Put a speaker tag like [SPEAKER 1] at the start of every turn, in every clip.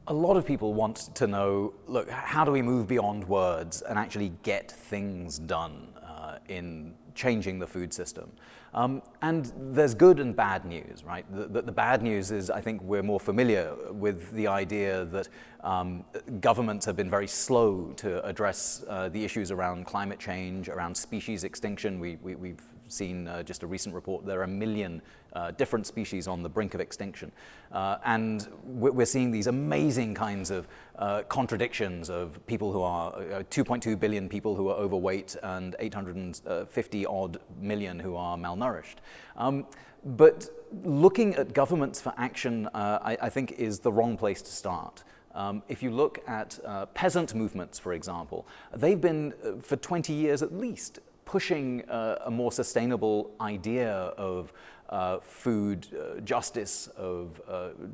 [SPEAKER 1] A lot of people want to know, look, how do we move beyond words and actually get things done in changing the food system? And there's good and bad news, right? The bad news is, I think we're more familiar with the idea that governments have been very slow to address the issues around climate change, around species extinction. We've seen just a recent report, there are 1 million different species on the brink of extinction. And we're seeing these amazing kinds of contradictions of people who are, 2.2 billion people who are overweight and 850 odd million who are malnourished. But looking at governments for action, I think, is the wrong place to start. If you look at peasant movements, for example, they've been, for 20 years at least, pushing a more sustainable idea of food justice, of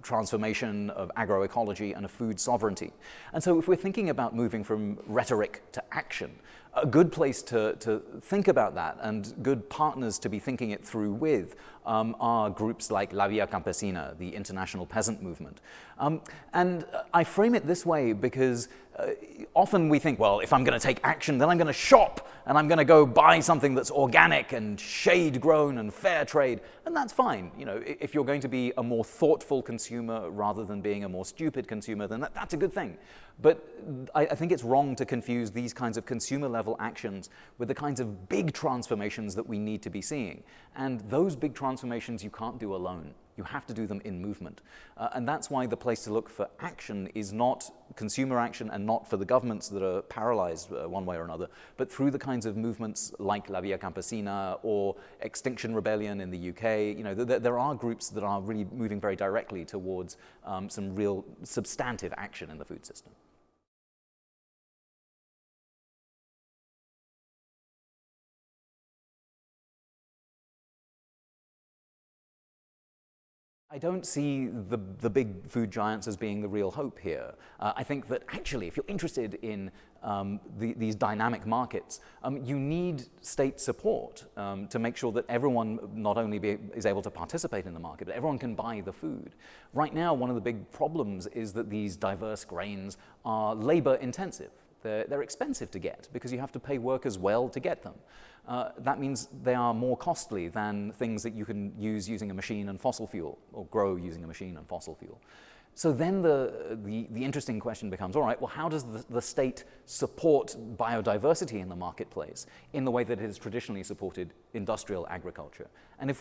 [SPEAKER 1] transformation of agroecology and of food sovereignty. And so if we're thinking about moving from rhetoric to action, a good place to think about that and good partners to be thinking it through with are groups like La Via Campesina, the international peasant movement. And I frame it this way because often we think, well, if I'm going to take action, then I'm going to shop and I'm going to go buy something that's organic and shade grown and fair trade, and that's fine. You know, if you're going to be a more thoughtful consumer rather than being a more stupid consumer, then that's a good thing. But I think it's wrong to confuse these kinds of consumer-level actions with the kinds of big transformations that we need to be seeing. And those big transformations you can't do alone. You have to do them in movement. And that's why the place to look for action is not consumer action and not for the governments that are paralyzed one way or another, but through the kinds of movements like La Via Campesina or Extinction Rebellion in the UK. You know, there are groups that are really moving very directly towards some real substantive action in the food system. I don't see the big food giants as being the real hope here. I think that actually, if you're interested in these dynamic markets, you need state support to make sure that everyone not only is able to participate in the market, but everyone can buy the food. Right now, one of the big problems is that these diverse grains are labor intensive. They're expensive to get because you have to pay workers well to get them. That means they are more costly than things that you can use using a machine and fossil fuel, or grow using a machine and fossil fuel. So then the interesting question becomes, all right, well, how does the state support biodiversity in the marketplace in the way that it has traditionally supported industrial agriculture? And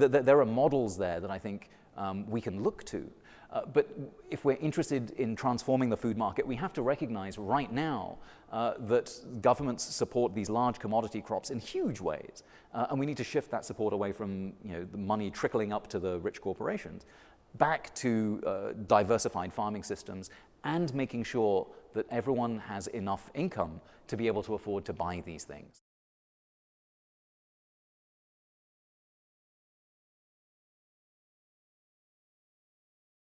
[SPEAKER 1] there are models there that I think we can look to. But if we're interested in transforming the food market, we have to recognize right now that governments support these large commodity crops in huge ways. And we need to shift that support away from the money trickling up to the rich corporations back to diversified farming systems and making sure that everyone has enough income to be able to afford to buy these things.